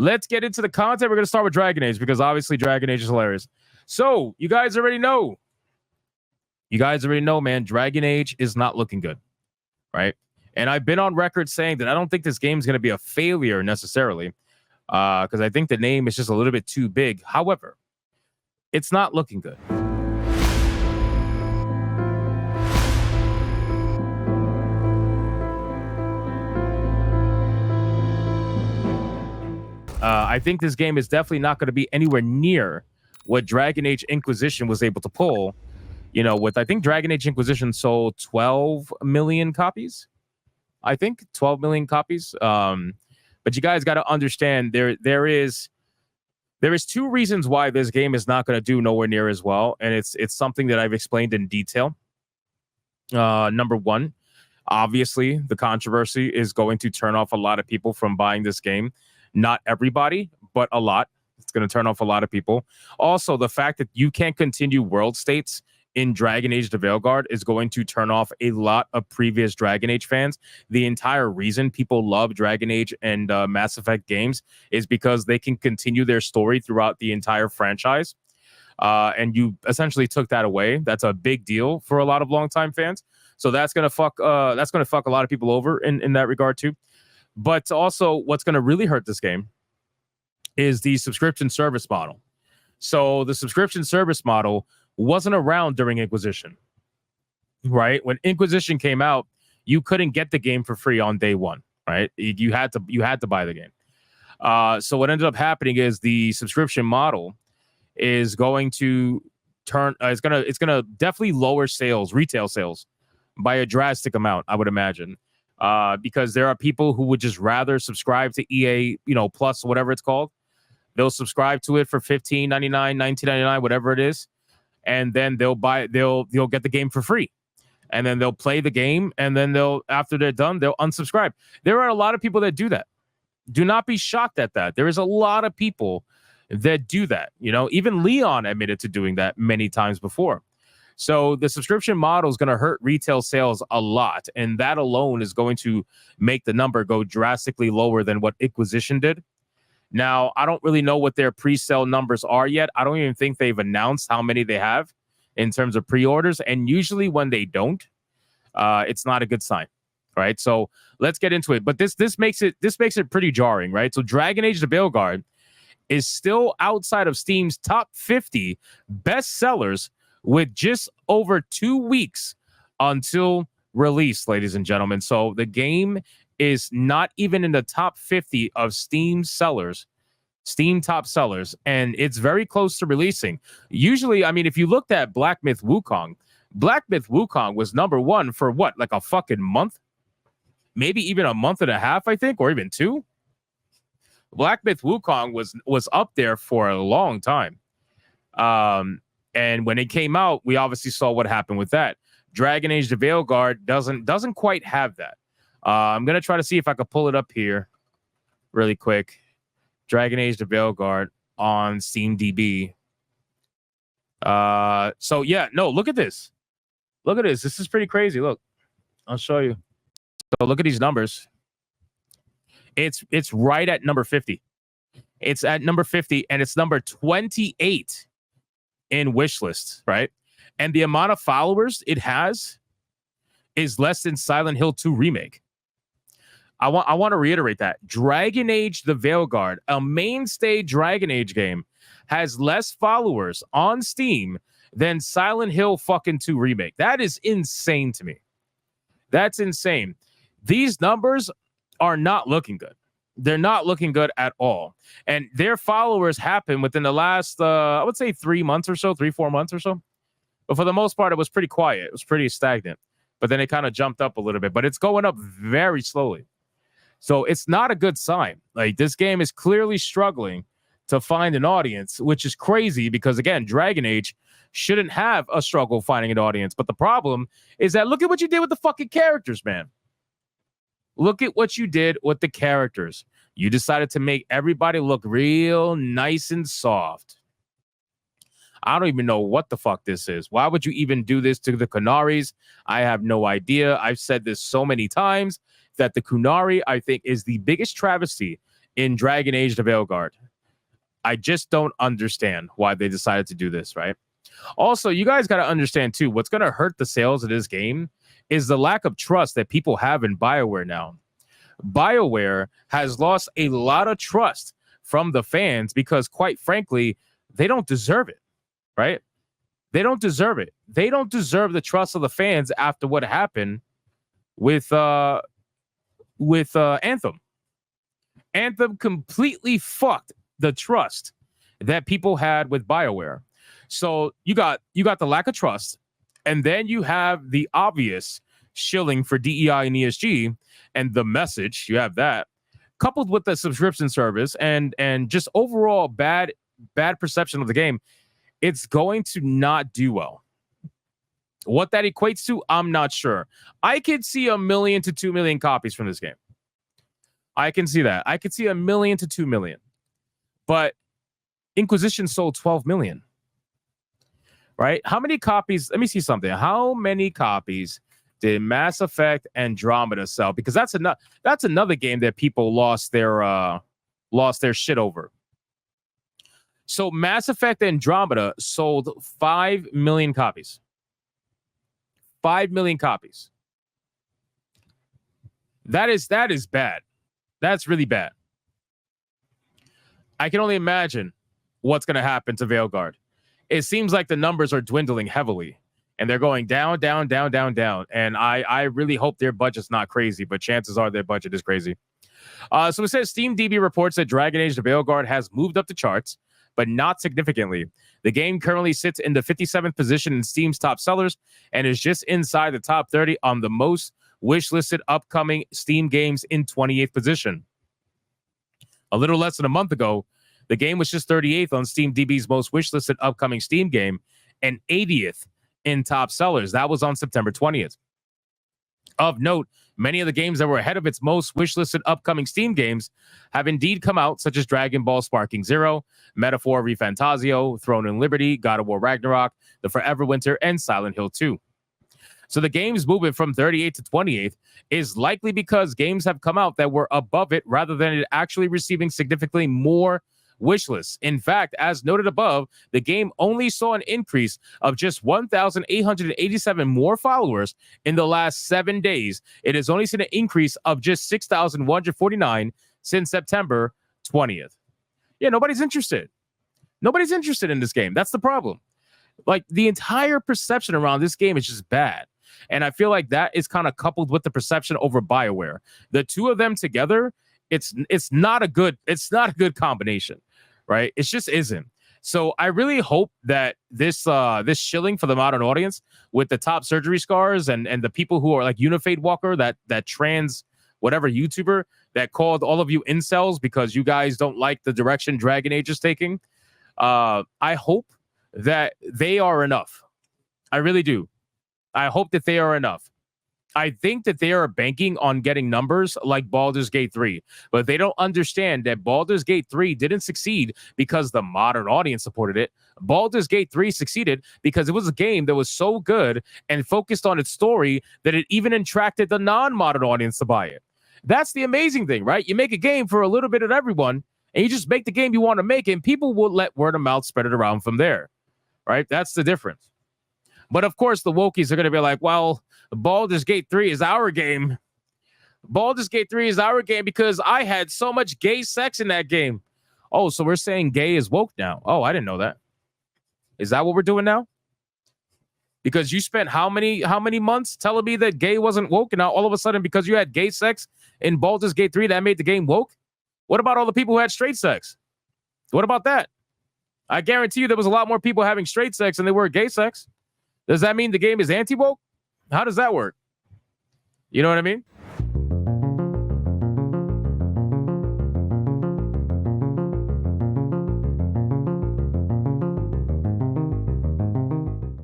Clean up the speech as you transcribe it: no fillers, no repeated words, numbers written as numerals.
let's get into the content. We're going to start with Dragon Age because obviously Dragon Age is hilarious. So you guys already know. Man, Dragon Age is not looking good, right? And I've been on record saying that I don't think this game is going to be a failure necessarily because I think the name is just a little bit too big. However, it's not looking good. I think this game is definitely not going to be anywhere near what Dragon Age Inquisition was able to pull. You know, with I think Dragon Age Inquisition sold 12 million copies. I think 12 million copies. But you guys got to understand there is two reasons why this game is not going to do nowhere near as well, and it's something that I've explained in detail. Number one, obviously, the controversy is going to turn off a lot of people from buying this game. Not everybody, but a lot. It's going to turn off a lot of people. Also, the fact that you can't continue world states in Dragon Age: The Veilguard is going to turn off a lot of previous Dragon Age fans. The entire reason people love Dragon Age and Mass Effect games is because they can continue their story throughout the entire franchise. And you essentially took that away. That's a big deal for a lot of longtime fans. So that's gonna fuck a lot of people over in that regard too. But also, what's going to really hurt this game is the subscription service model. So the subscription service model wasn't around during Inquisition, right? When Inquisition came out, you couldn't get the game for free on day one, right? You had to buy the game. So what ended up happening is the subscription model is going to turn. It's gonna definitely lower retail sales, by a drastic amount, I would imagine. Because there are people who would just rather subscribe to EA, Plus, whatever it's called. They'll subscribe to it for $15.99, $19.99, whatever it is, and then they'll get the game for free, and then they'll play the game, and then after they're done, they'll unsubscribe. There are a lot of people that do that. Do not be shocked at that. There is a lot of people that do that. Even Leon admitted to doing that many times before. So the subscription model is going to hurt retail sales a lot, and that alone is going to make the number go drastically lower than what Inquisition did. Now, I don't really know what their pre-sale numbers are yet. I don't even think they've announced how many they have in terms of pre-orders, and usually when they don't, it's not a good sign, right? So let's get into it. But this makes it pretty jarring, right? So Dragon Age: The Veilguard is still outside of Steam's top 50 best sellers, with just over 2 weeks until release, ladies and gentlemen. So the game is not even in the top 50 of Steam top sellers, and it's very close to releasing. Usually, I mean, if you looked at Black Myth Wukong was number one for what, like a fucking month? Maybe even a month and a half, I think, or even two. Black Myth Wukong was up there for a long time. And when it came out, we obviously saw what happened with that. Dragon Age: The Veilguard doesn't quite have that. I'm going to try to see if I could pull it up here really quick. Dragon Age: The Veilguard on SteamDB. So, yeah, no, look at this. Look at this. This is pretty crazy. Look, I'll show you. So look at these numbers. It's right at number 50. It's at number 50, and it's number 28 in wish lists, right? And the amount of followers it has is less than Silent Hill 2 Remake. I want to reiterate that. Dragon Age: The Veilguard, a mainstay Dragon Age game, has less followers on Steam than Silent Hill fucking 2 Remake. That is insane to me. That's insane. These numbers are not looking good. They're not looking good at all. And their followers happen within the last, I would say 3 months or so, 3-4 months or so. But for the most part, it was pretty quiet. It was pretty stagnant. But then it kind of jumped up a little bit. But it's going up very slowly. So it's not a good sign. Like, this game is clearly struggling to find an audience, which is crazy because, again, Dragon Age shouldn't have a struggle finding an audience. But the problem is that look at what you did with the fucking characters, man. Look at what you did with the characters. You decided to make everybody look real nice and soft. I don't even know what the fuck this is. Why would you even do this to the Kunaris? I have no idea. I've said this so many times that the Kunari, I think, is the biggest travesty in Dragon Age the Veilguard. I just don't understand why they decided to do this, right? Also, you guys got to understand, too, what's going to hurt the sales of this game is the lack of trust that people have in BioWare now. BioWare has lost a lot of trust from the fans because, quite frankly, they don't deserve it, right? They don't deserve it. They don't deserve the trust of the fans after what happened with Anthem. Anthem completely fucked the trust that people had with BioWare. So you got the lack of trust, and then you have the obvious shilling for DEI and ESG, and the message, you have that, coupled with the subscription service and just overall bad perception of the game. It's going to not do well. What that equates to, I'm not sure. I could see 1 million to 2 million copies from this game. I can see that. I could see 1 million to 2 million. But Inquisition sold 12 million. Right? How many copies? Let me see something. How many copies did Mass Effect Andromeda sell? Because that's another game that people lost their shit over. So Mass Effect Andromeda sold 5 million copies. 5 million copies. That is bad. That's really bad. I can only imagine what's going to happen to Veilguard. It seems like the numbers are dwindling heavily, and they're going down, down, down, down, down. And I really hope their budget's not crazy, but chances are their budget is crazy. So it says SteamDB reports that Dragon Age the Veilguard has moved up the charts, but not significantly. The game currently sits in the 57th position in Steam's top sellers and is just inside the top 30 on the most wishlisted upcoming Steam games in 28th position. A little less than a month ago, the game was just 38th on SteamDB's most wishlisted upcoming Steam game and 80th in top sellers. That was on September 20th. Of note, many of the games that were ahead of its most wishlisted upcoming Steam games have indeed come out, such as Dragon Ball Sparking Zero, Metaphor Refantasio, Throne and Liberty, God of War Ragnarok, The Forever Winter, and Silent Hill 2. So the game's movement from 38th to 28th is likely because games have come out that were above it rather than it actually receiving significantly more wish lists. In fact, as noted above, the game only saw an increase of just 1,887 more followers in the last 7 days. It has only seen an increase of just 6,149 since September 20th. Yeah, nobody's interested. Nobody's interested in this game. That's the problem. Like, the entire perception around this game is just bad. And I feel like that is kind of coupled with the perception over BioWare. The two of them together, it's not a good combination, right? It just isn't. So I really hope that this shilling for the modern audience with the top surgery scars and the people who are like Unifade Walker, that trans whatever YouTuber that called all of you incels because you guys don't like the direction Dragon Age is taking. I hope that they are enough. I really do. I hope that they are enough. I think that they are banking on getting numbers like Baldur's Gate 3, but they don't understand that Baldur's Gate 3 didn't succeed because the modern audience supported it. Baldur's Gate 3 succeeded because it was a game that was so good and focused on its story that it even attracted the non-modern audience to buy it. That's the amazing thing, right? You make a game for a little bit of everyone, and you just make the game you want to make, and people will let word of mouth spread it around from there, right? That's the difference. But of course, the wokies are going to be like, well, Baldur's Gate 3 is our game. Baldur's Gate 3 is our game because I had so much gay sex in that game. Oh, so we're saying gay is woke now. Oh, I didn't know that. Is that what we're doing now? Because you spent how many months telling me that gay wasn't woke, and now all of a sudden because you had gay sex in Baldur's Gate 3, that made the game woke? What about all the people who had straight sex? What about that? I guarantee you there was a lot more people having straight sex than they were gay sex. Does that mean the game is anti-woke? How does that work? You know what I mean?